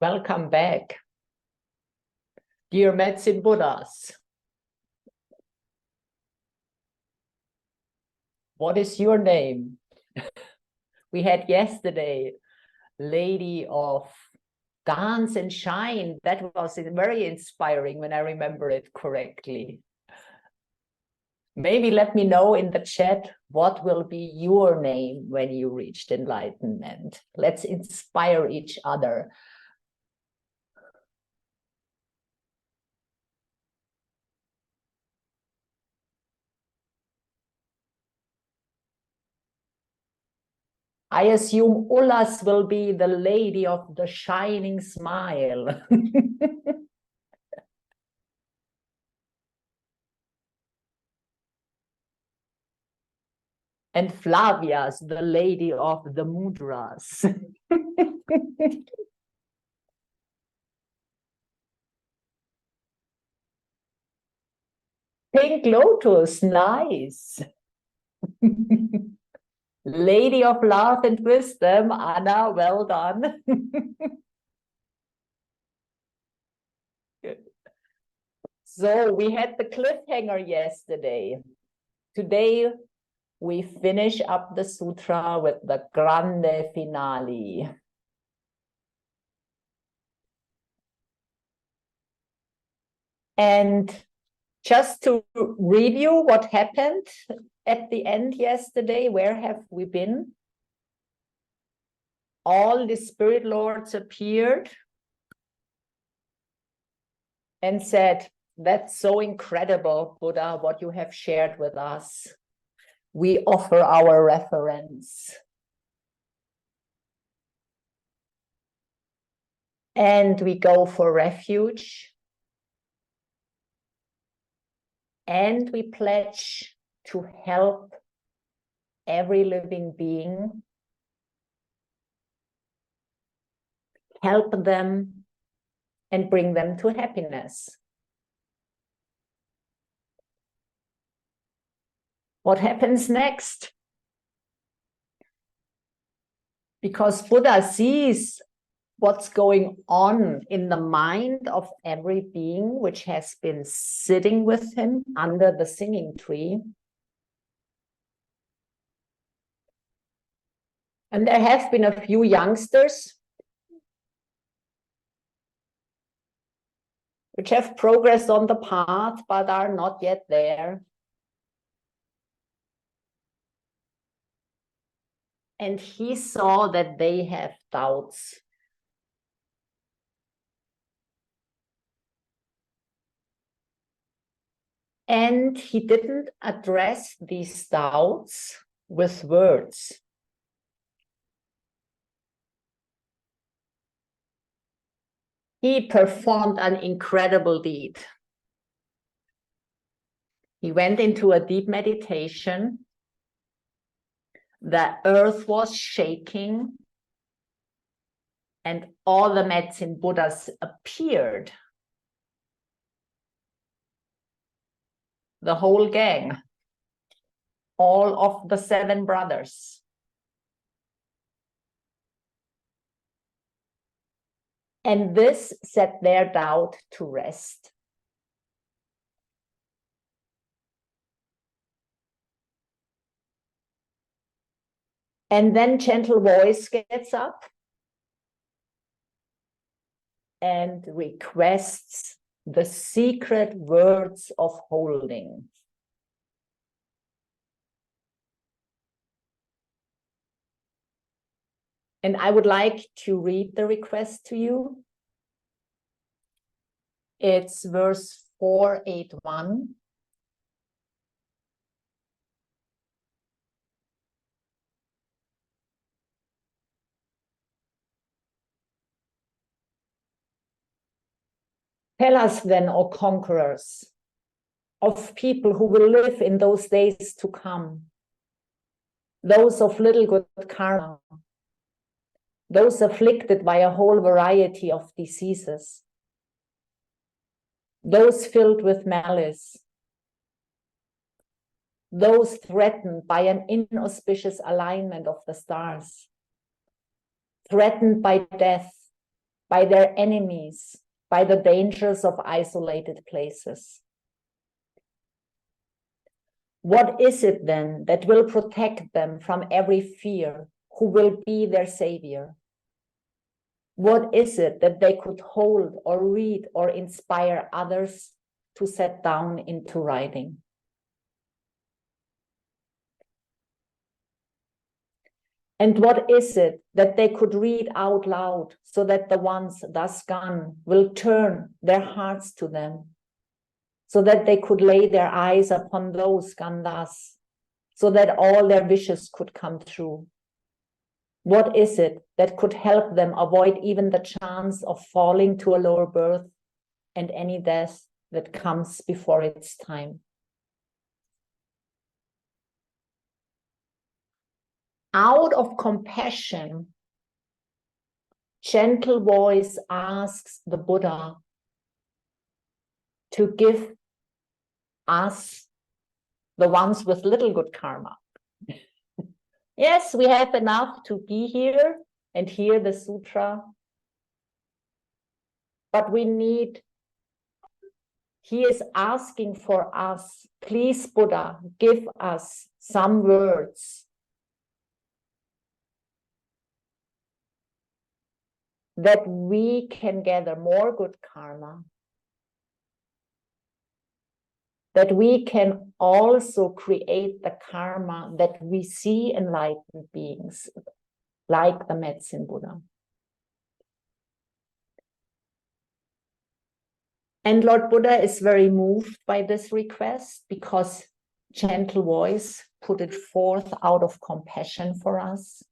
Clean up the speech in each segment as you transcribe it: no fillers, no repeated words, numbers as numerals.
Welcome back, dear Medicine Buddhas. What is your name? We had yesterday Lady of Dance and Shine. That was very inspiring when I remember it correctly. Maybe let me know in the chat what will be your name when you reached enlightenment. Let's inspire each other. I assume Ulla's will be the lady of the shining smile. And Flavia's the lady of the mudras. Pink Lotus, nice. Lady of Love and Wisdom, Anna, well done. So we had the cliffhanger yesterday. Today we finish up the sutra with the grande finale. And just to review what happened at the end yesterday, where have we been? All the spirit lords appeared and said, "That's so incredible, Buddha, what you have shared with us. We offer our reverence." And we go for refuge. And we pledge to help every living being, help them, and bring them to happiness. What happens next? Because Buddha sees what's going on in the mind of every being which has been sitting with him under the singing tree. And there have been a few youngsters which have progressed on the path but are not yet there. And he saw that they have doubts. And he didn't address these doubts with words. He performed an incredible deed. He went into a deep meditation. The earth was shaking, and all the Medicine Buddhas appeared. The whole gang, all of the 7 brothers. And this set their doubt to rest. And then gentle voice gets up and requests the secret words of holding. And I would like to read the request to you. It's verse 481. Tell us then, O conquerors, of people who will live in those days to come, those of little good karma, those afflicted by a whole variety of diseases, those filled with malice, those threatened by an inauspicious alignment of the stars, threatened by death, by their enemies, by the dangers of isolated places. What is it then that will protect them from every fear? Who will be their savior? What is it that they could hold or read or inspire others to set down into writing? And what is it that they could read out loud so that the ones thus gone will turn their hearts to them, so that they could lay their eyes upon those gone thus, so that all their wishes could come true? What is it that could help them avoid even the chance of falling to a lower birth and any death that comes before its time? Out of compassion, gentle voice asks the Buddha to give us, the ones with little good karma. Yes, we have enough to be here and hear the sutra, but we need, he is asking for us, please Buddha, give us some words that we can gather more good karma, that we can also create the karma that we see enlightened beings like the Medicine Buddha. And Lord Buddha is very moved by this request because gentle voice put it forth out of compassion for us.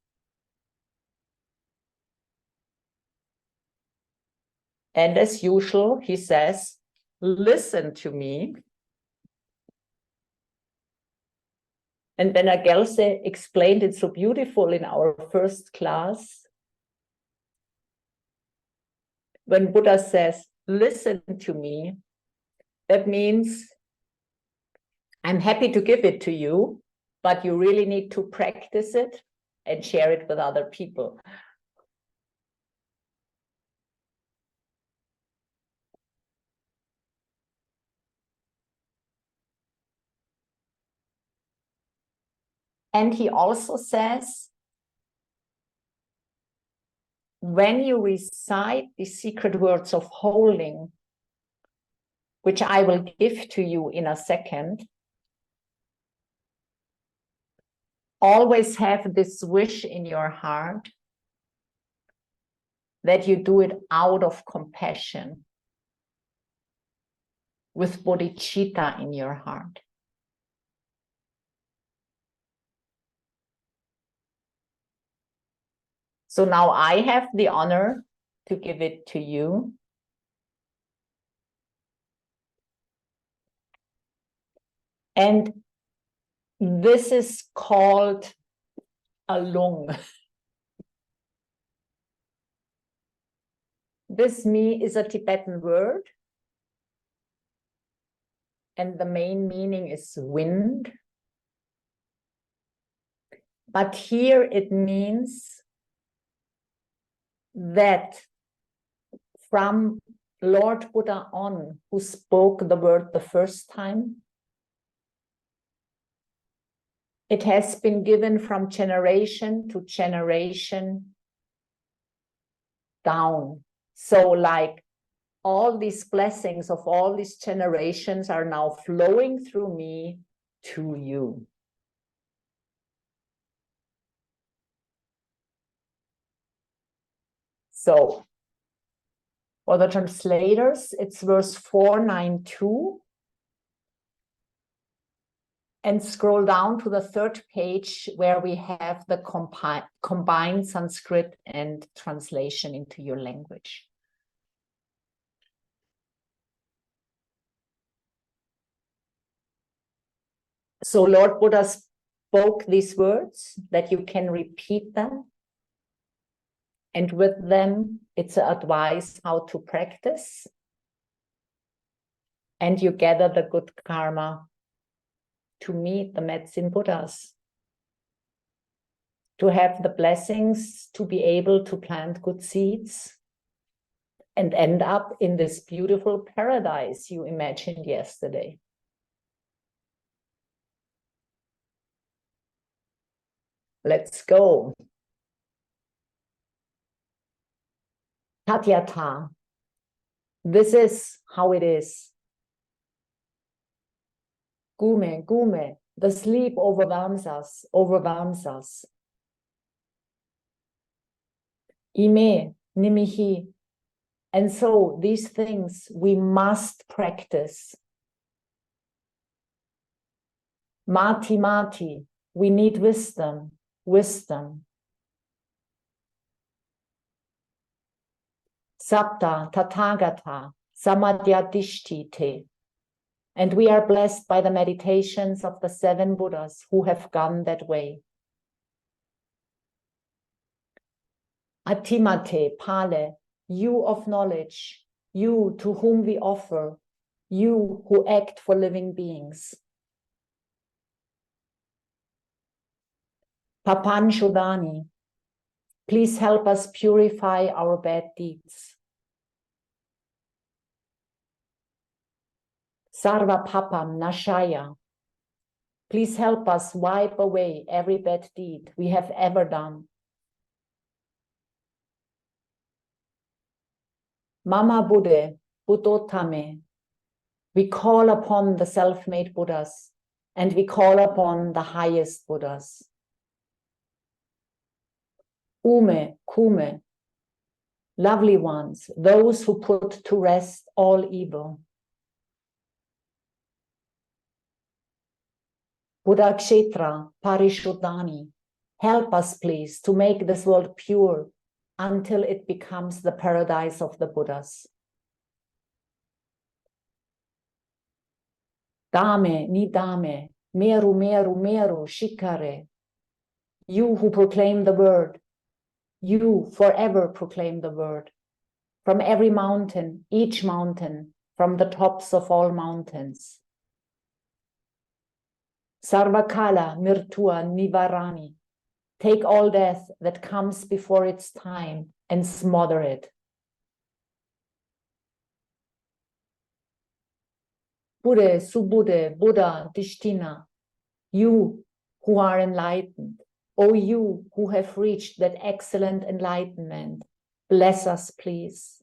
And as usual, he says, listen to me. And then Gyelse explained it so beautiful in our first class. When Buddha says, listen to me, that means I'm happy to give it to you, but you really need to practice it and share it with other people. And he also says, when you recite the secret words of holding, which I will give to you in a second, always have this wish in your heart that you do it out of compassion, with bodhicitta in your heart. So now I have the honor to give it to you. And this is called a lung. This mi is a Tibetan word. And the main meaning is wind. But here it means that from Lord Buddha on, who spoke the word the first time, it has been given from generation to generation down. So like all these blessings of all these generations are now flowing through me to you. So for the translators, it's verse 492. And scroll down to the third page where we have the combined Sanskrit and translation into your language. So Lord Buddha spoke these words that you can repeat them. And with them, it's an advice how to practice. And you gather the good karma to meet the Medicine Buddhas, to have the blessings to be able to plant good seeds, and end up in this beautiful paradise you imagined yesterday. Let's go. Tatyata. This is how it is. Gume, gume. The sleep overwhelms us, overwhelms us. Ime, nimihi. And so these things we must practice. Mati, mati. We need wisdom, wisdom. Sapta, tathagata, samadhyadishtite. And we are blessed by the meditations of the 7 Buddhas who have gone that way. Atimate, pale, you of knowledge, you to whom we offer, you who act for living beings. Papan Shodani, please help us purify our bad deeds. Sarva Papam Nashaya, please help us wipe away every bad deed we have ever done. Mama Buddha, Buddhotame, we call upon the self-made Buddhas and we call upon the highest Buddhas. Ume, Kume, lovely ones, those who put to rest all evil. Buddha Kshetra, Parishuddhani, help us please to make this world pure until it becomes the paradise of the Buddhas. Dame, Nidame, Meru, Meru, Meru, Shikare, you who proclaim the word, you forever proclaim the word. From every mountain, each mountain, from the tops of all mountains. Sarvakala, Mirtua, Nivarani, take all death that comes before its time and smother it. Buddha, Subbuddha, Buddha, Dishtina, you who are enlightened, O you who have reached that excellent enlightenment, bless us, please.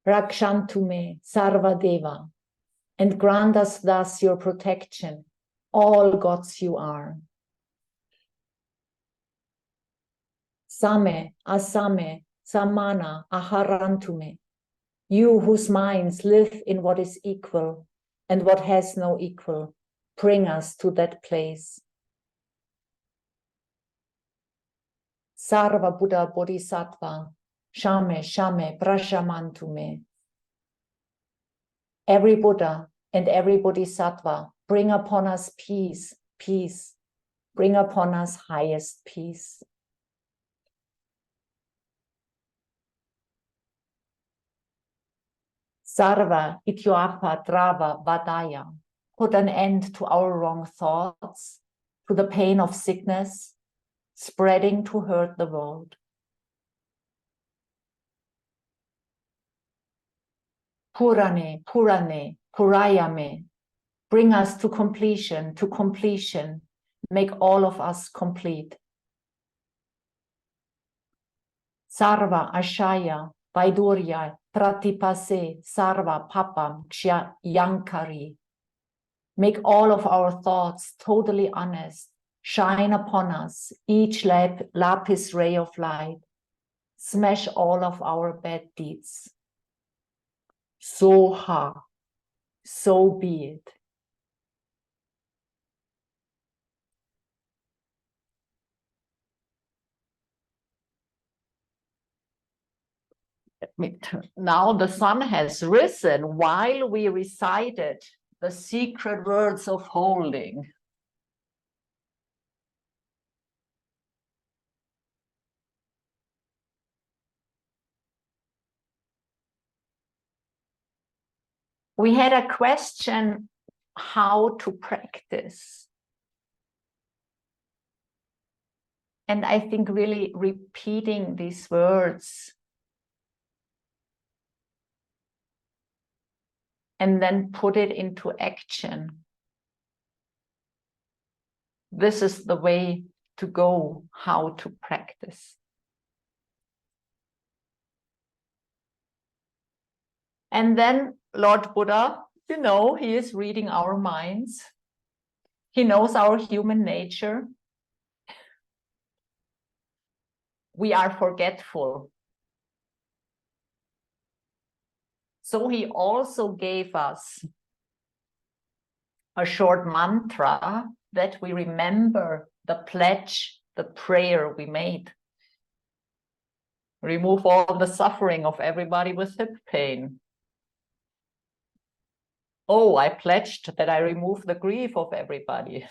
Rakshantume, Sarvadeva, and grant us thus your protection, all gods you are. Same, Asame, Samana, Aharantume, you whose minds live in what is equal and what has no equal, bring us to that place. Sarva Buddha Bodhisattva, Shame, Shame, Prashamantume. Every Buddha and every Bodhisattva, bring upon us peace, peace. Bring upon us highest peace. Sarva Ityapa Drava Vadaya. Put an end to our wrong thoughts, to the pain of sickness, spreading to hurt the world. Purane, Purane, Purayame. Bring us to completion, to completion. Make all of us complete. Sarva Ashaya, Vaidurya, Pratipase, Sarva Papam, Ksha Yankari. Make all of our thoughts totally honest. Shine upon us, each lapis ray of light. Smash all of our bad deeds. So be it. Now the sun has risen while we recited the secret words of holding. We had a question how to practice. And I think really repeating these words and then put it into action. This is the way to go, how to practice. And then Lord Buddha, you know, he is reading our minds. He knows our human nature. We are forgetful. So he also gave us a short mantra that we remember the pledge, the prayer we made. Remove all the suffering of everybody with hip pain. Oh, I pledged that I remove the grief of everybody.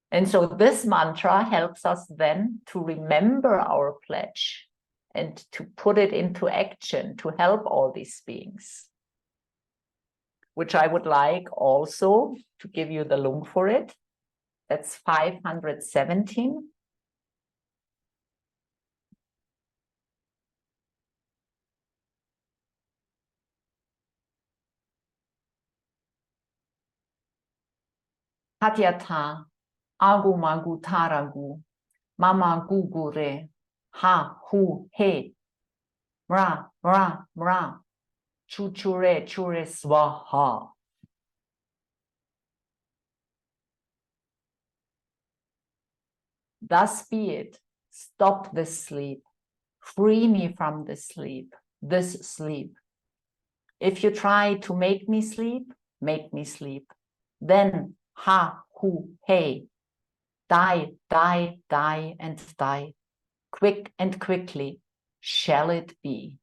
And so this mantra helps us then to remember our pledge and to put it into action to help all these beings, which I would like also to give you the lung for it. That's 517. Tatyata agu magu taragu mama gugure ha hu he mra mra mra chuchure chure swaha. Thus be it. Stop this sleep. Free me from this sleep. If you try to make me sleep, make me sleep. Then ha hu hey. Die, die, die, and die. Quick and quickly shall it be.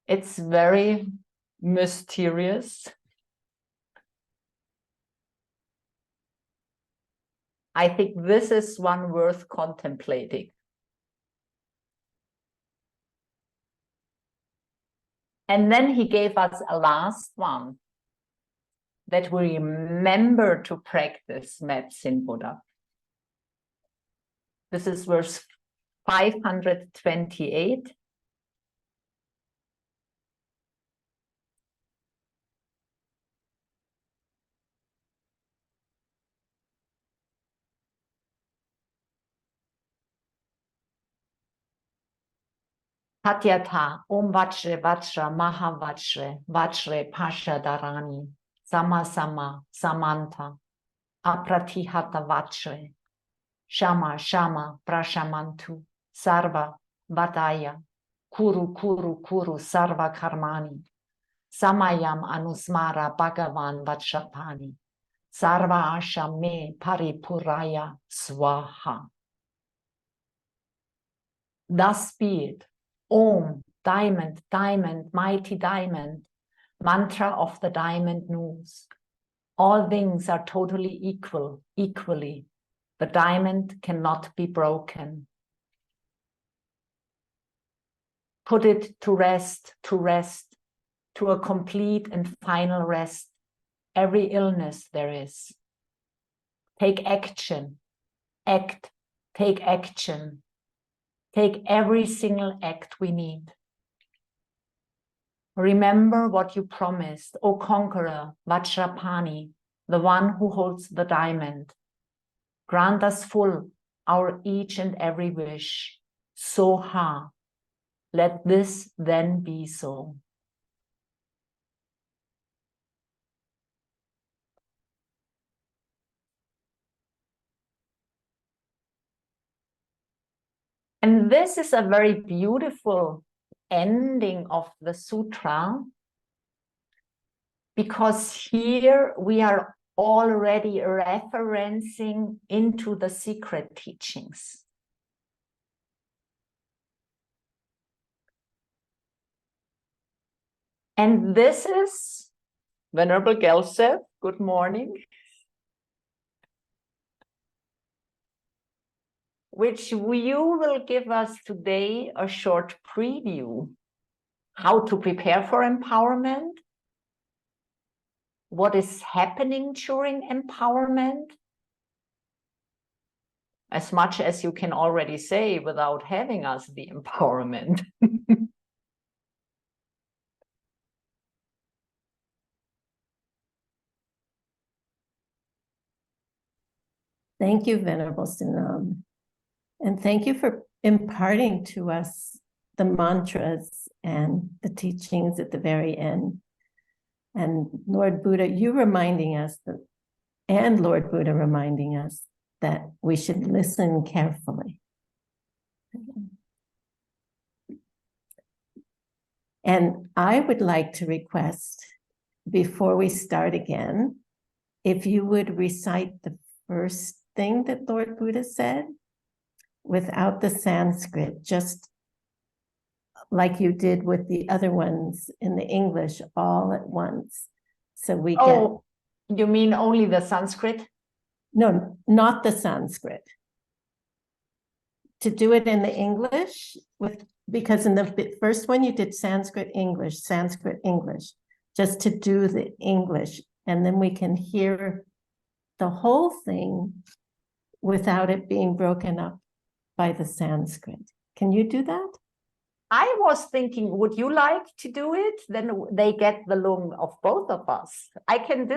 It's very mysterious. I think this is one worth contemplating. And then he gave us a last one, that we remember to practice medicine Buddha. This is verse 528. Tatyata Om Vajre Vajra Maha Vajre Pasha Dharani Sama Sama Samanta Apratihata Vajre Shama Shama Prashamantu Sarva Vadaya Kuru Kuru Kuru Sarva Karmani Samayam Anusmara Bhagavan Vajrapani Sarva Asha Me Paripuraya Swaha. Thus be it. Om, diamond, diamond, mighty diamond, mantra of the diamond news. All things are totally equal, equally. The diamond cannot be broken. Put it to rest, to a complete and final rest. Every illness there is. Take action, act, take action. Take every single act we need. Remember what you promised, O conqueror, Vajrapani, the one who holds the diamond. Grant us full our each and every wish. Soha. Let this then be so. And this is a very beautiful ending of the sutra, because here we are already referencing into the secret teachings. And this is Venerable Gyelse, good morning, which you will give us today a short preview, how to prepare for empowerment what is happening during empowerment, as much as you can already say without having us the empowerment. Thank you, Venerable Sunam. And thank you for imparting to us the mantras and the teachings at the very end. And Lord Buddha, you reminding us that, and Lord Buddha reminding us that we should listen carefully. And I would like to request, before we start again, if you would recite the first thing that Lord Buddha said without the Sanskrit, just like you did with the other ones in the English all at once. So we Oh, you mean only the Sanskrit? No, not the Sanskrit. To do it in the English, because in the first one you did Sanskrit, English, just to do the English. And then we can hear the whole thing without it being broken up by the Sanskrit. Can you do that? I was thinking, would you like to do it? Then they get the lung of both of us. I can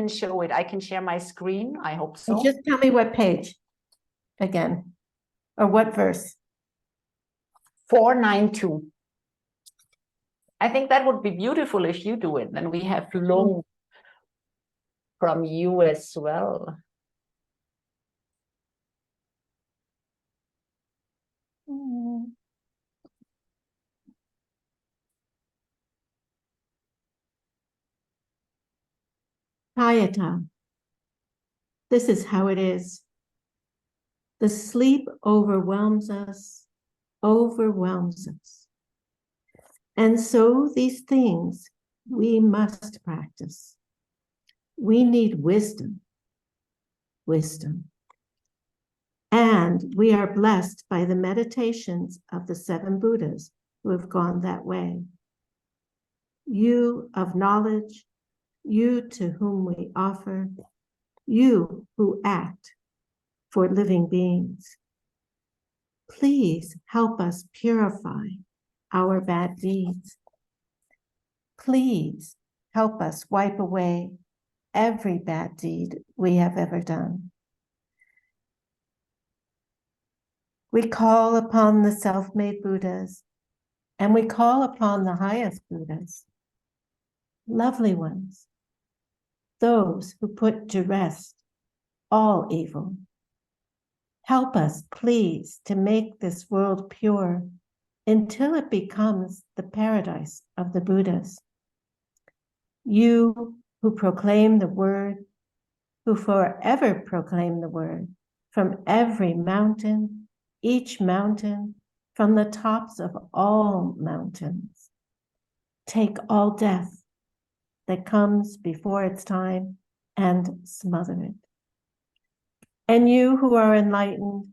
show it. I can share my screen. I hope so. And just tell me what page again, or what verse. 492. I think that would be beautiful if you do it. Then we have lung from you as well. Hayata. This is how it is. The sleep overwhelms us. And so these things we must practice. We need wisdom. And we are blessed by the meditations of the 7 Buddhas who have gone that way. You of knowledge, you to whom we offer, you who act for living beings. Please help us purify our bad deeds. Please help us wipe away every bad deed we have ever done. We call upon the self-made Buddhas, and we call upon the highest Buddhas, lovely ones, those who put to rest all evil. Help us, please, to make this world pure until it becomes the paradise of the Buddhas. You who proclaim the word, who forever proclaim the word from every mountain, each mountain, from the tops of all mountains. Take all death that comes before its time and smother it. And you who are enlightened,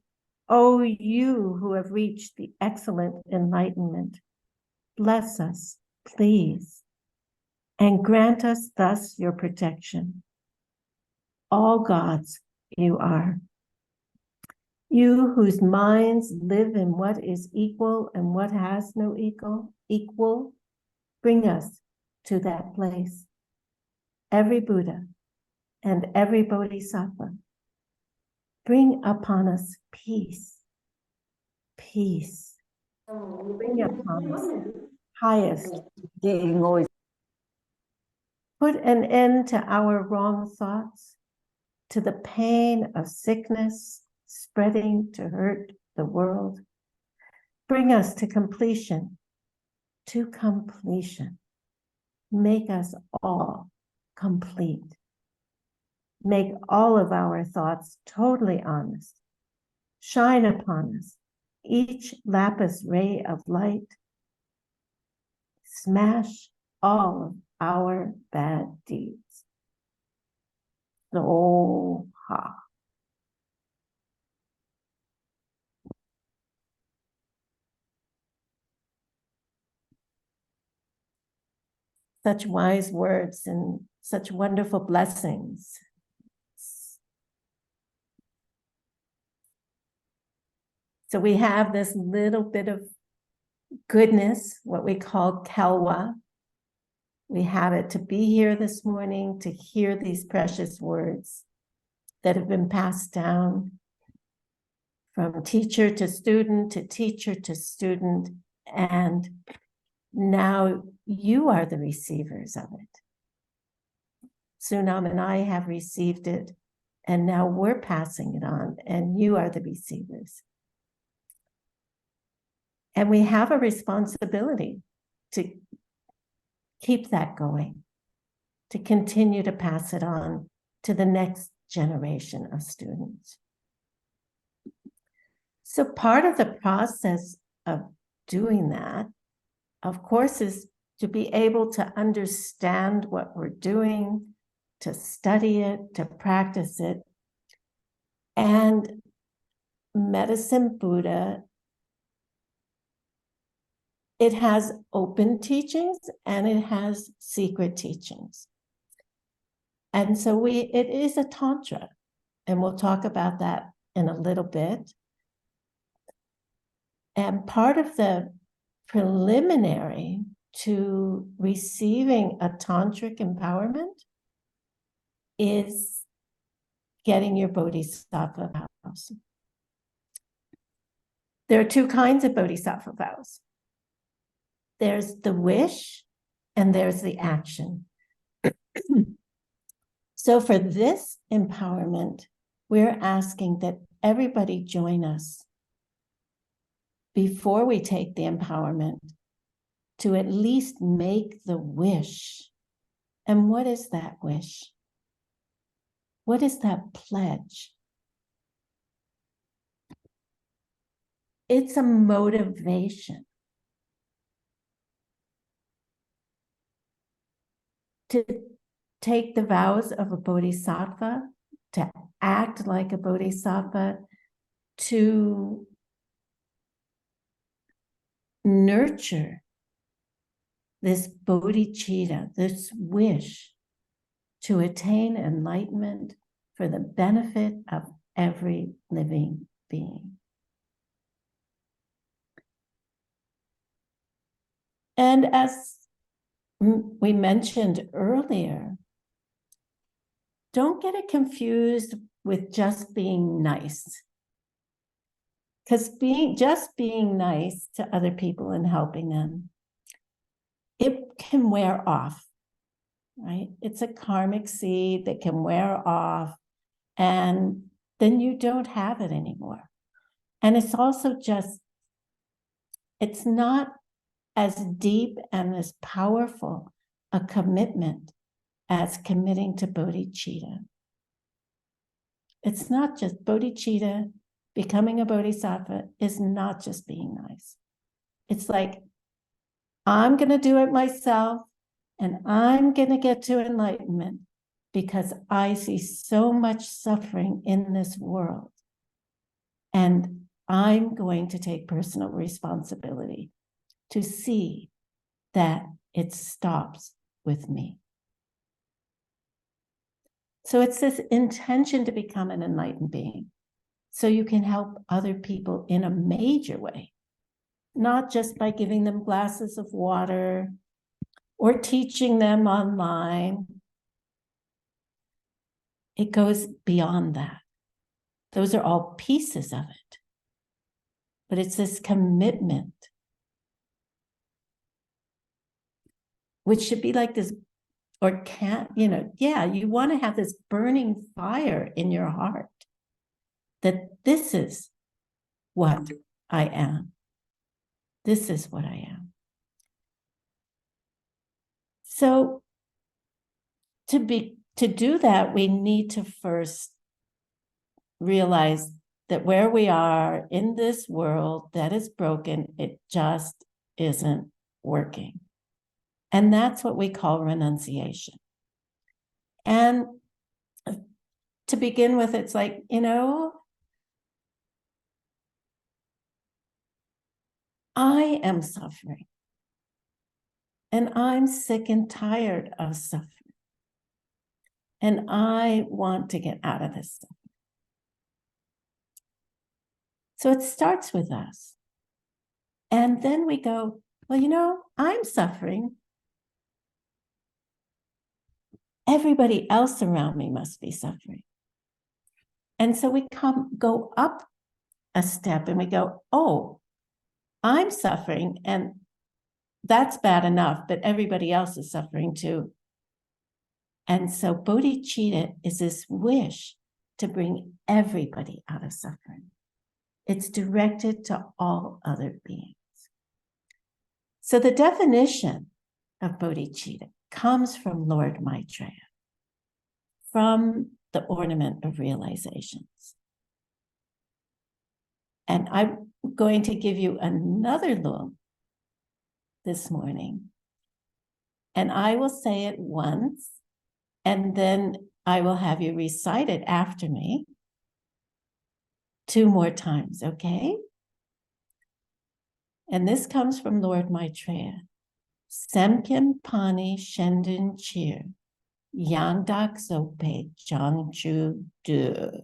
oh, you who have reached the excellent enlightenment, bless us, please, and grant us thus your protection. All gods you are. You whose minds live in what is equal and what has no equal, bring us to that place. Every Buddha and every Bodhisattva, bring upon us peace. Bring upon us highest. Put an end to our wrong thoughts, to the pain of sickness spreading to hurt the world. Bring us to completion. Make us all complete. Make all of our thoughts totally honest. Shine upon us each lapis ray of light. Smash all of our bad deeds. Soha. Such wise words and such wonderful blessings. So we have this little bit of goodness, what we call Kelwa. We have it to be here this morning, to hear these precious words that have been passed down from teacher to student to teacher to student. And now you are the receivers of it. Sunam and I have received it, and now we're passing it on, and you are the receivers. And we have a responsibility to keep that going, to continue to pass it on to the next generation of students. So part of the process of doing that, of course, is to be able to understand what we're doing, to study it, to practice it. And Medicine Buddha, it has open teachings and it has secret teachings. And so it is a tantra, and we'll talk about that in a little bit. And part of the preliminary to receiving a tantric empowerment is getting your bodhisattva vows. There are two kinds of bodhisattva vows. There's the wish and there's the action. So for this empowerment, we're asking that everybody join us before we take the empowerment to at least make the wish. And what is that wish? What is that pledge? It's a motivation to take the vows of a bodhisattva, to act like a bodhisattva, to nurture this bodhicitta, this wish to attain enlightenment for the benefit of every living being. And as we mentioned earlier, don't get it confused with just being nice. Because just being nice to other people and helping them, it can wear off, right? It's a karmic seed that can wear off, and then you don't have it anymore. And it's also just, it's not as deep and as powerful a commitment as committing to bodhicitta. It's not just bodhicitta. Becoming a bodhisattva is not just being nice. It's like, I'm going to do it myself, and I'm going to get to enlightenment because I see so much suffering in this world. And I'm going to take personal responsibility to see that it stops with me. So it's this intention to become an enlightened being, so you can help other people in a major way, not just by giving them glasses of water or teaching them online. It goes beyond that. Those are all pieces of it. But it's this commitment, which should be like this, or can't, you want to have this burning fire in your heart that this is what I am. This is what I am. So to do that, we need to first realize that where we are in this world that is broken, it just isn't working. And that's what we call renunciation. And to begin with, it's like, I am suffering. And I'm sick and tired of suffering. And I want to get out of this stuff. So it starts with us. And then we go, well, you know, I'm suffering. Everybody else around me must be suffering. And so we go up a step and we go, oh, I'm suffering and that's bad enough, but everybody else is suffering too. And so bodhicitta is this wish to bring everybody out of suffering. It's directed to all other beings. So the definition of bodhicitta comes from Lord Maitreya, from the Ornament of Realizations. And I'm going to give you another look this morning. And I will say it once, and then I will have you recite it after me 2 more times, okay? And this comes from Lord Maitreya. Semkem pani shendun chir, yangdak zope jangchu du.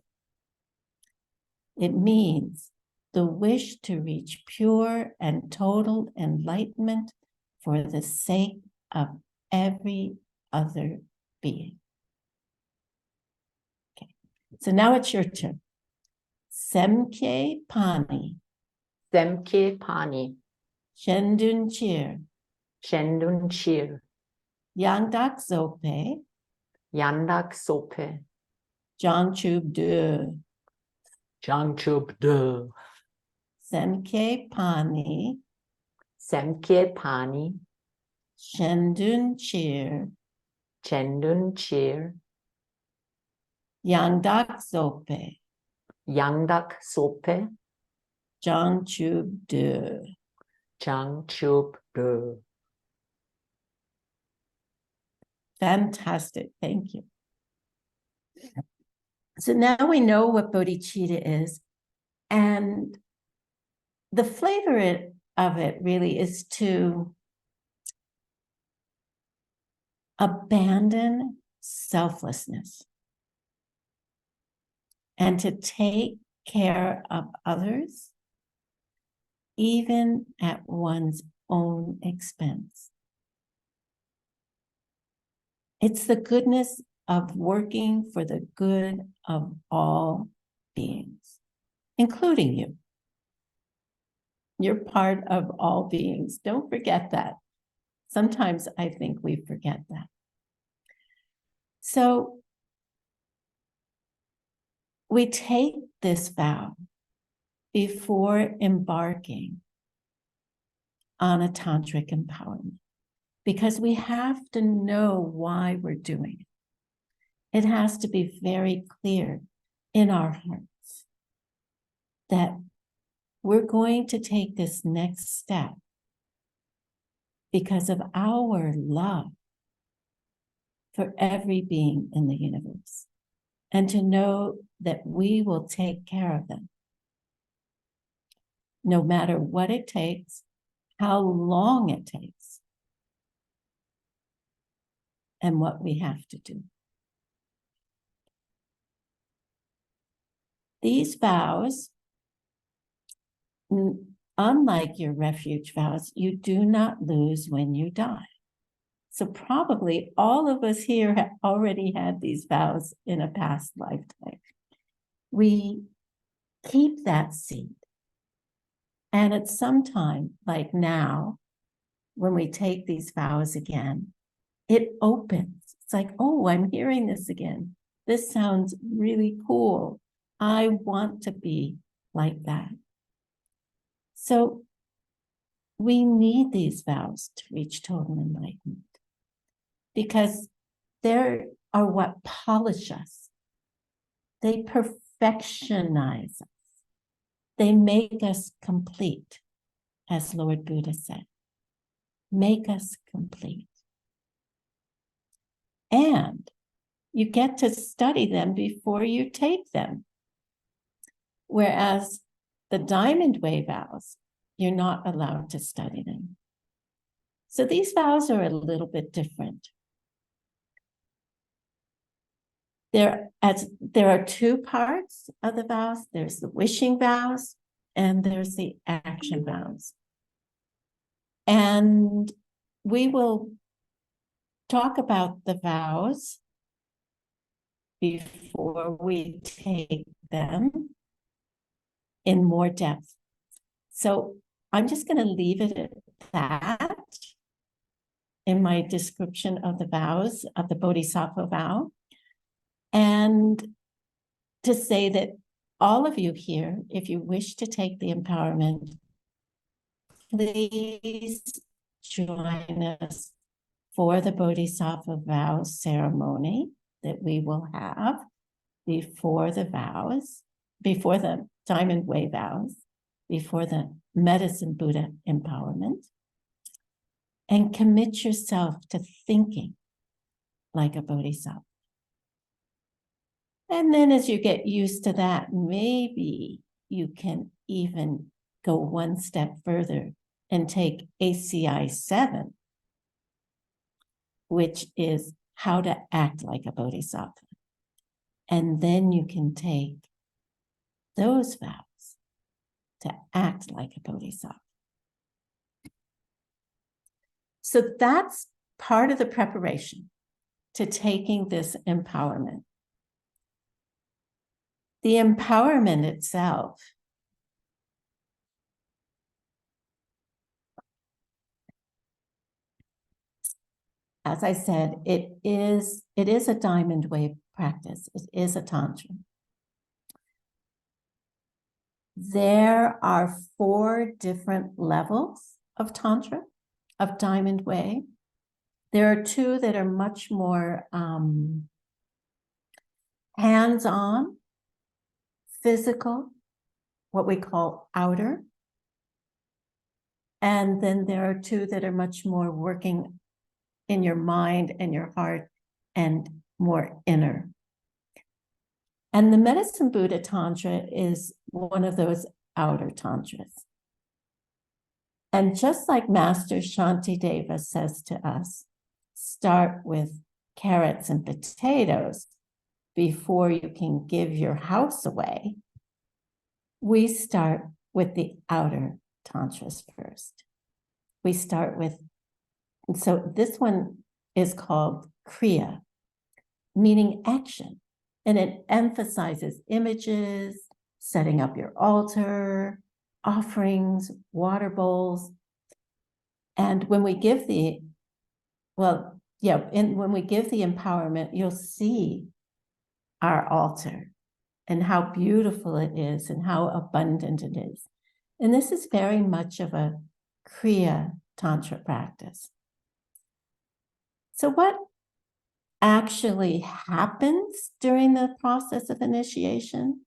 It means the wish to reach pure and total enlightenment for the sake of every other being. Okay, so now it's your turn. Semke pani. Semke pani. Shendun chir. Shendun chir. Yangdak zope. Yandak sope. Jangchub du. Jangchub de. Semke pani. Semke pani. Shendun chir. Chendun chir. Yangdak zope. Yangdak sope. Jangchub du. Jangchub de. Fantastic. Thank you. So now we know what bodhicitta is. And the flavor of it really is to abandon selflessness and to take care of others, even at one's own expense. It's the goodness of working for the good of all beings, including you. You're part of all beings. Don't forget that. Sometimes I think we forget that. So we take this vow before embarking on a tantric empowerment, because we have to know why we're doing it. It has to be very clear in our hearts that we're going to take this next step because of our love for every being in the universe, and to know that we will take care of them, no matter what it takes, how long it takes, and what we have to do. These vows, unlike your refuge vows, you do not lose when you die. So probably all of us here have already had these vows in a past lifetime. We keep that seed. And at some time, like now, when we take these vows again, it opens. It's like, oh, I'm hearing this again. This sounds really cool. I want to be like that. So we need these vows to reach total enlightenment, because they are what polish us. They perfectionize us. They make us complete, as Lord Buddha said. Make us complete. And you get to study them before you take them. Whereas the diamond way vows, you're not allowed to study them. So these vows are a little bit different. There are two parts of the vows. There's the wishing vows and there's the action vows. And we will talk about the vows before we take them in more depth. So I'm just going to leave it at that in my description of the vows of the Bodhisattva vow. And to say that all of you here, if you wish to take the empowerment, please join us for the Bodhisattva vow ceremony that we will have before the vows, before the Diamond Way vows, before the Medicine Buddha empowerment, and commit yourself to thinking like a Bodhisattva. And then as you get used to that, maybe you can even go one step further and take ACI 7, which is how to act like a Bodhisattva. And then you can take those vows to act like a Bodhisattva. So that's part of the preparation to taking this empowerment. The empowerment itself as I said, it is a Diamond Way practice. It is a Tantra. There are 4 different levels of Tantra, of Diamond Way. There are 2 that are much more hands-on, physical, what we call outer. And then there are 2 that are much more working in your mind and your heart and more inner. And the Medicine Buddha Tantra is one of those outer tantras. And just like Master Shantideva says to us, start with carrots and potatoes before you can give your house away. We start with the outer tantras first. We start with, and so this one is called Kriya, meaning action. And it emphasizes images, setting up your altar, offerings, water bowls. And when we give the, when we give the empowerment, you'll see our altar and how beautiful it is and how abundant it is. And this is very much of a Kriya Tantra practice. So what actually happens during the process of initiation?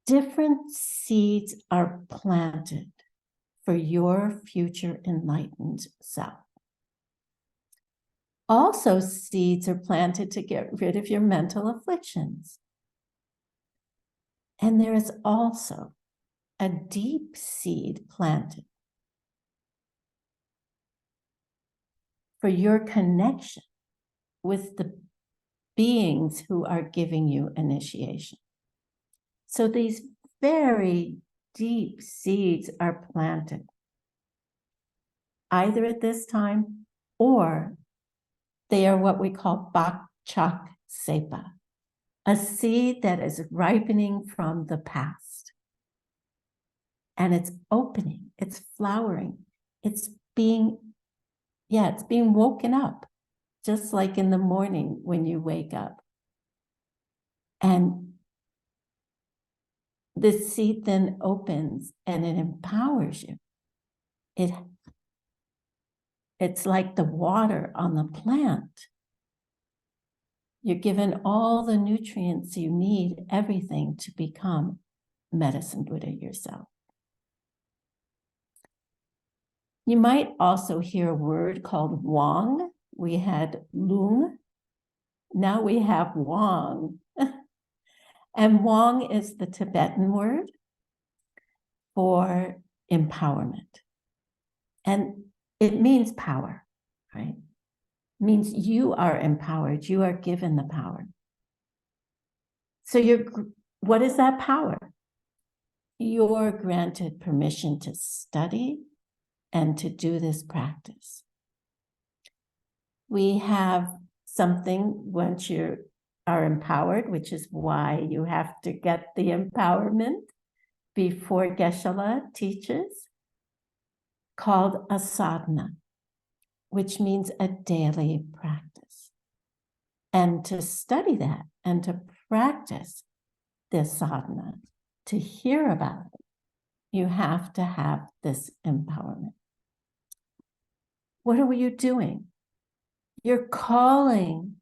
Different seeds are planted for your future enlightened self. Also, seeds are planted to get rid of your mental afflictions. And there is also a deep seed planted for your connection with the beings who are giving you initiation. So these very deep seeds are planted either at this time or they are what we call Bak Chak Sepa, a seed that is ripening from the past. And it's opening, it's flowering, it's being woken up, just like in the morning when you wake up. And this seed then opens and it empowers you. It's like the water on the plant. You're given all the nutrients you need, everything to become Medicine Buddha yourself. You might also hear a word called Wong. We had Lung. Now we have Wong. And Wong is the Tibetan word for empowerment. And it means power, right? means you are empowered. You are given the power. So what is that power? You're granted permission to study and to do this practice. We have something once you are empowered, which is why you have to get the empowerment before Gyelse teaches, called a sadhana, which means a daily practice. And to study that and to practice this sadhana, to hear about it, you have to have this empowerment. What are you doing? You're calling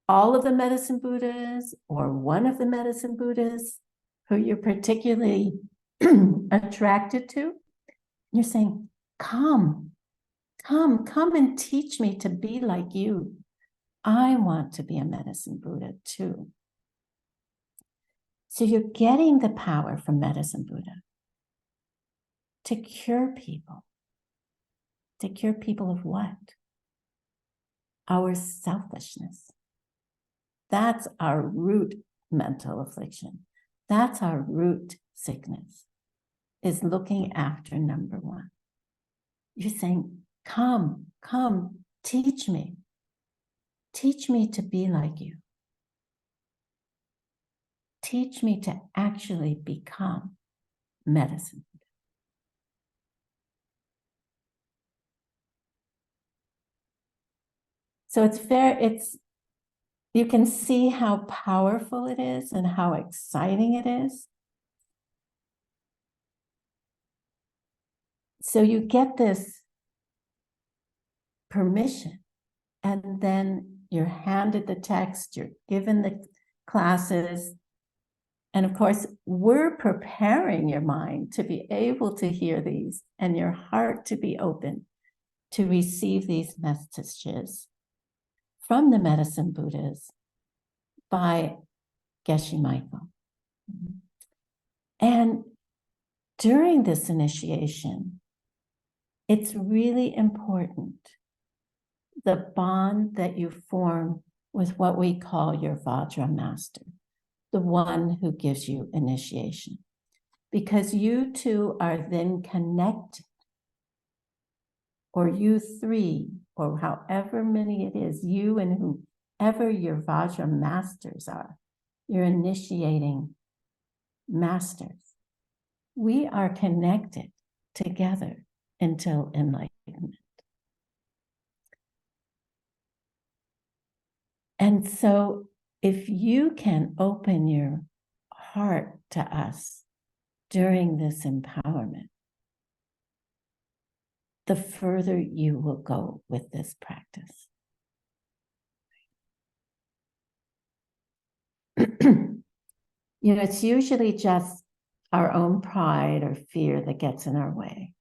all of the medicine Buddhas or one of the medicine Buddhas who you're particularly attracted to. You're saying, come and teach me to be like you. I want to be a medicine Buddha too. So you're getting the power from medicine Buddha to cure people. To cure people of what? Our selfishness. That's our root mental affliction. That's our root sickness, is looking after number one. You're saying, come, teach me. Teach me to be like you. Teach me to actually become medicine. So you can see how powerful it is and how exciting it is. So you get this permission, and then you're handed the text, you're given the classes. And of course, we're preparing your mind to be able to hear these and your heart to be open to receive these messages from the medicine Buddhas by Geshe Michael. And during this initiation, it's really important, the bond that you form with what we call your Vajra master, the one who gives you initiation, because you two are then connected, or you three, or however many it is, you and whoever your Vajra masters are, your initiating masters. We are connected together until enlightenment. And so if you can open your heart to us during this empowerment, the further you will go with this practice. It's usually just our own pride or fear that gets in our way.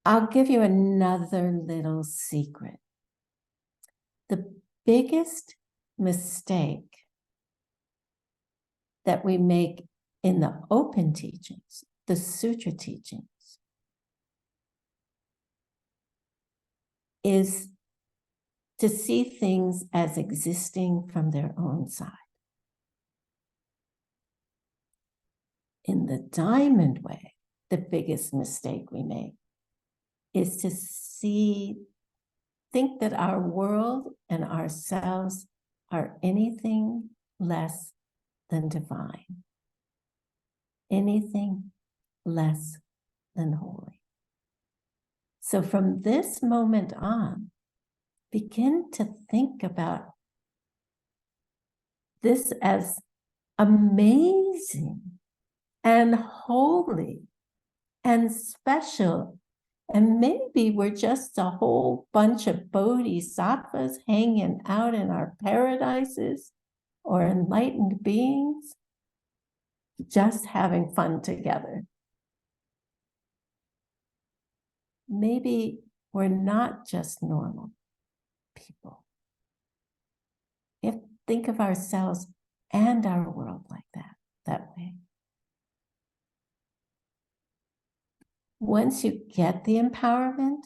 I'll give you another little secret. The biggest mistake that we make in the open teachings, the sutra teachings, is to see things as existing from their own side. In the diamond way, the biggest mistake we make is to think that our world and ourselves are anything less than divine, anything less than holy. So from this moment on, begin to think about this as amazing and holy and special. And maybe we're just a whole bunch of bodhisattvas hanging out in our paradises or enlightened beings, just having fun together. Maybe we're not just normal people. We have to think of ourselves and our world like that way. once you get the empowerment,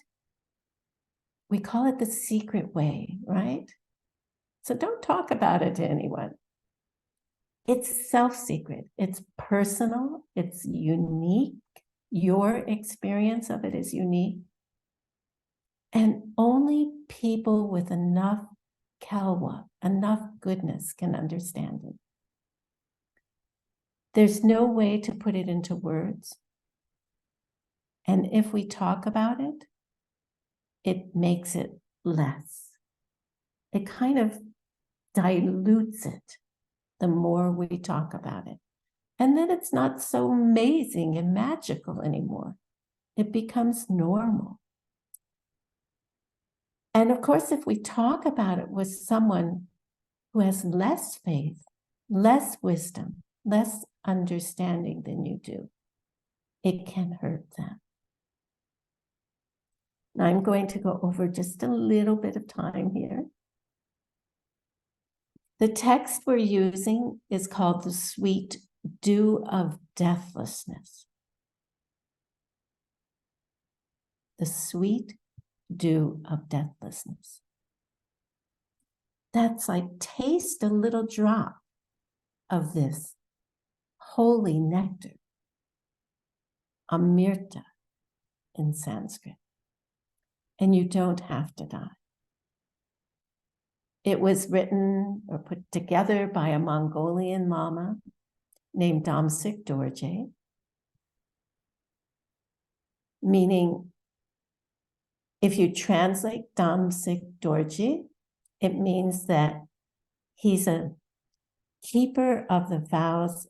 we call it the secret way, right? So don't talk about it to anyone. It's self-secret. It's personal. It's unique. Your experience of it is unique. And only people with enough kalwa, enough goodness, can understand it. There's no way to put it into words. And if we talk about it, it makes it less. It kind of dilutes it the more we talk about it. And then it's not so amazing and magical anymore. It becomes normal. And of course, if we talk about it with someone who has less faith, less wisdom, less understanding than you do, it can hurt them. Now I'm going to go over just a little bit of time here. The text we're using is called the Sweet Dew of Deathlessness. The Sweet Dew of Deathlessness. That's like, taste a little drop of this holy nectar, Amrita in Sanskrit, and you don't have to die. It was written or put together by a Mongolian Lama named Damsik Dorje, meaning if you translate Damsik Dorje, it means that he's a keeper of the vows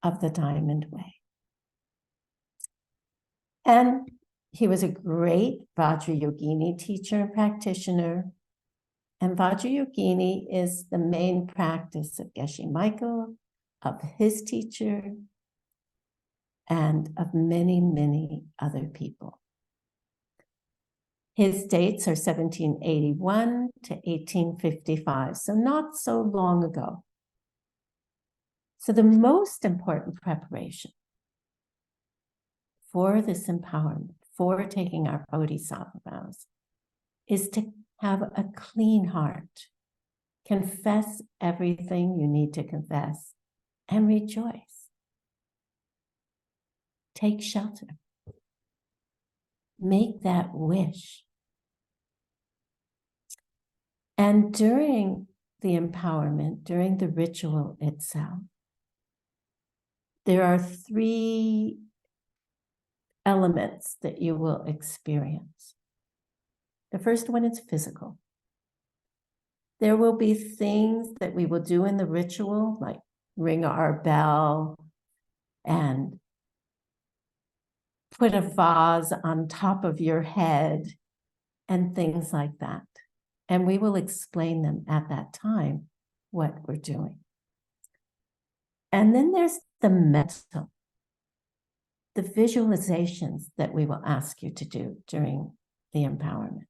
of the Diamond Way. And he was a great Vajrayogini teacher and practitioner. And Vajrayogini is the main practice of Geshe Michael, of his teacher, and of many, many other people. His dates are 1781 to 1855, so not so long ago. So the most important preparation for this empowerment, for taking our Bodhisattva vows, is to have a clean heart, confess everything you need to confess, and rejoice. Take shelter. Make that wish. And during the empowerment, during the ritual itself, there are 3 elements that you will experience. The first one is physical. There will be things that we will do in the ritual, like ring our bell and put a vase on top of your head and things like that. And we will explain them at that time, what we're doing. And then there's the mental, the visualizations that we will ask you to do during the empowerment.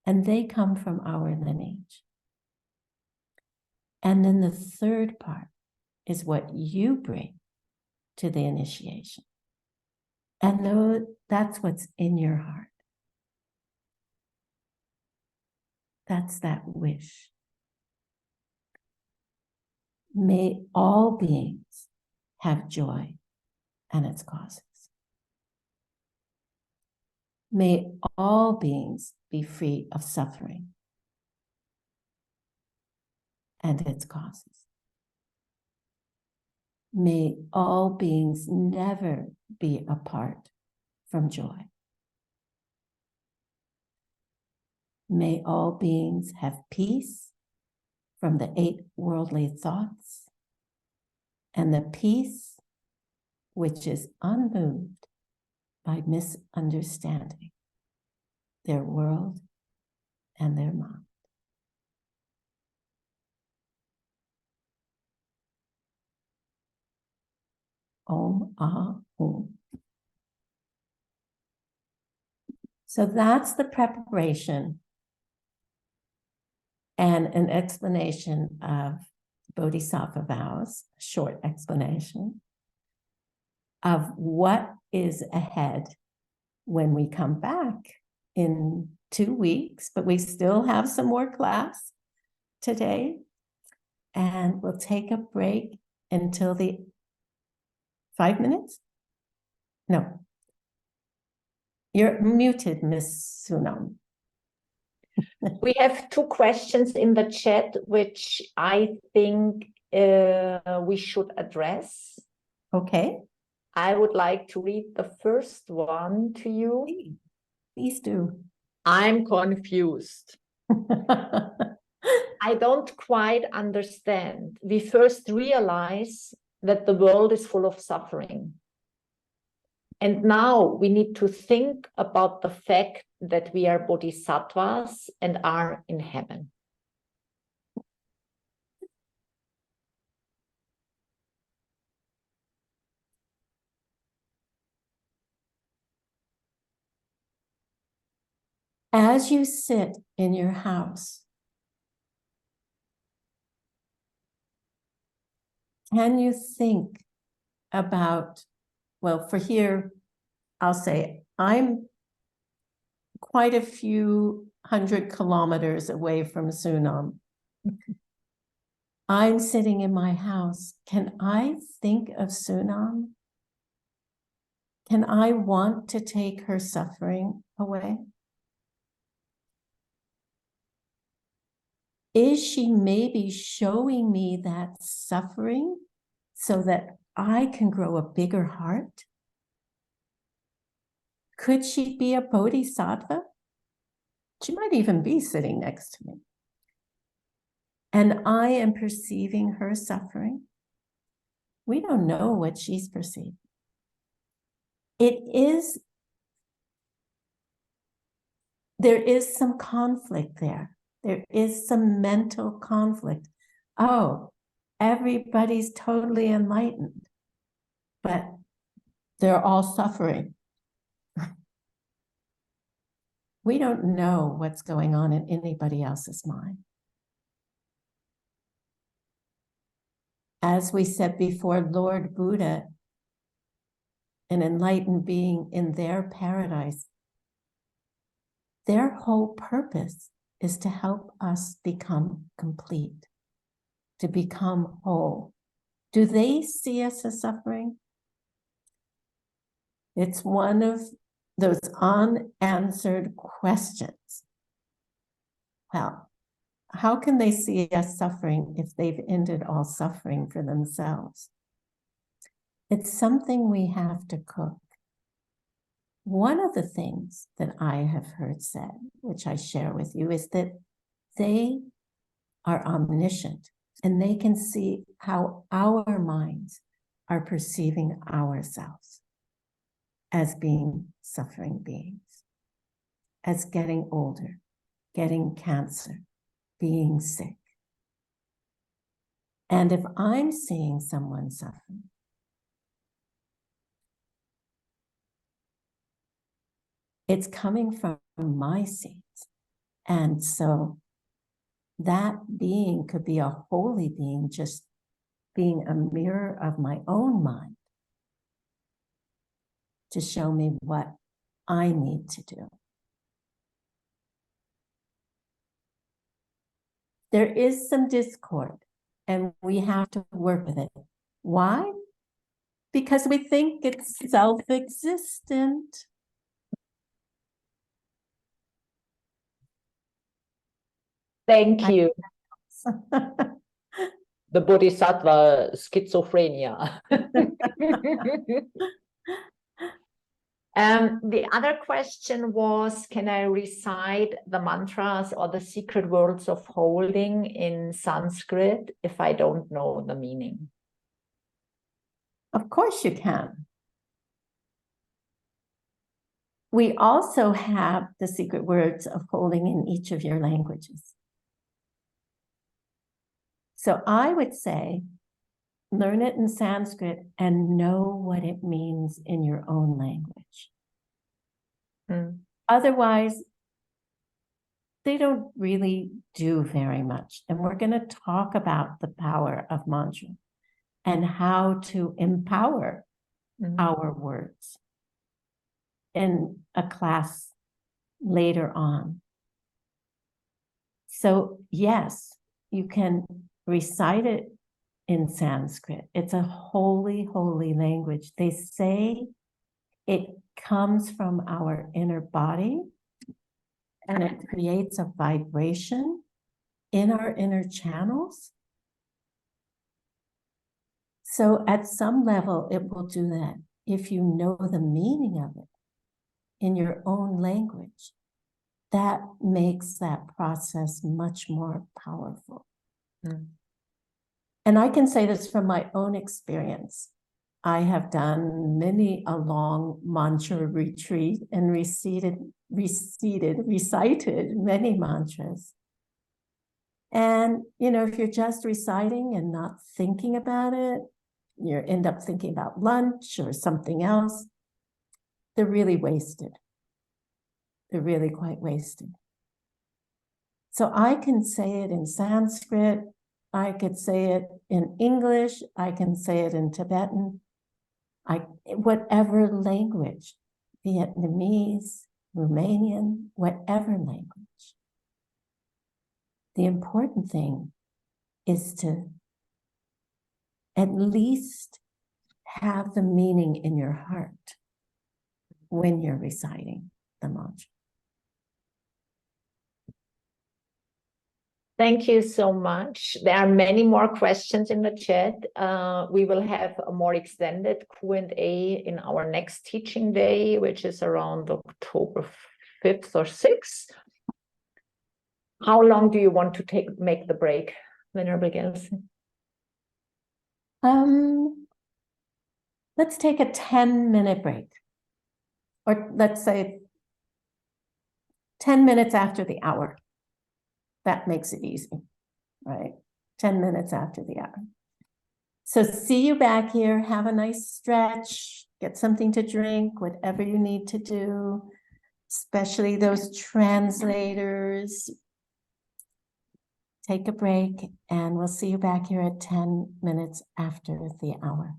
And they come from our lineage. And then the third part is what you bring to the initiation. And that's what's in your heart. That's that wish. May all beings have joy and its causes. May all beings be free of suffering and its causes. May all beings never be apart from joy. May all beings have peace from the 8 worldly thoughts and the peace which is unmoved by misunderstanding their world and their mind. Om Ah Om. So that's the preparation and an explanation of Bodhisattva vows, a short explanation of what is ahead when we come back in 2 weeks, but we still have some more class today. And we'll take a break until the 5 minutes? No. You're muted, Miss Sunam. We have 2 questions in the chat, which I think we should address. Okay. I would like to read the first one to you. Please do. I'm confused. I don't quite understand. We first realize that the world is full of suffering. And now we need to think about the fact that we are bodhisattvas and are in heaven. As you sit in your house, can you think about, well, for here, I'll say, I'm quite a few 100 kilometers away from Sunam. I'm sitting in my house. Can I think of Sunam? Can I want to take her suffering away? Is she maybe showing me that suffering so that I can grow a bigger heart? Could she be a bodhisattva? She might even be sitting next to me. And I am perceiving her suffering. We don't know what she's perceiving. There is some conflict there. There is some mental conflict. Oh, everybody's totally enlightened, but they're all suffering. We don't know what's going on in anybody else's mind. As we said before, Lord Buddha, an enlightened being in their paradise, their whole purpose is to help us become complete, to become whole. Do they see us as suffering? It's one of those unanswered questions. Well, how can they see us suffering if they've ended all suffering for themselves? It's something we have to cook. One of the things that I have heard said, which I share with you, is that they are omniscient and they can see how our minds are perceiving ourselves as being suffering beings, as getting older, getting cancer, being sick. And if I'm seeing someone suffering, it's coming from my seeds. And so that being could be a holy being, just being a mirror of my own mind to show me what I need to do. There is some discord and we have to work with it. Why? Because we think it's self-existent. Thank you. The Bodhisattva schizophrenia. The other question was, can I recite the mantras or the secret words of holding in Sanskrit if I don't know the meaning? Of course you can. We also have the secret words of holding in each of your languages. So I would say, learn it in Sanskrit and know what it means in your own language. Otherwise, they don't really do very much. And we're going to talk about the power of mantra and how to empower our words. in a class later on. So yes, you can recite it in Sanskrit. It's a holy, holy language. They say it comes from our inner body and it creates a vibration in our inner channels. So at some level, it will do that if you know the meaning of it in your own language. That makes that process much more powerful. Mm. And I can say this from my own experience. I have done many a long mantra retreat and recited many mantras. And, you know, if you're just reciting and not thinking about it, you end up thinking about lunch or something else. They're really wasted. They're really quite wasted. So I can say it in Sanskrit. I could say it in English. I can say it in Tibetan. Whatever language, Vietnamese, Romanian, whatever language. The important thing is to at least have the meaning in your heart when you're reciting the mantra. Thank you so much. There are many more questions in the chat. We will have a more extended Q&A in our next teaching day, which is around October 5th or 6th. How long do you want to make the break, Venerable Gyelse? Let's take a 10-minute break. Or let's say 10 minutes after the hour. That makes it easy, right? 10 minutes after the hour. So see you back here. Have a nice stretch. Get something to drink, whatever you need to do, especially those translators. Take a break, and we'll see you back here at 10 minutes after the hour.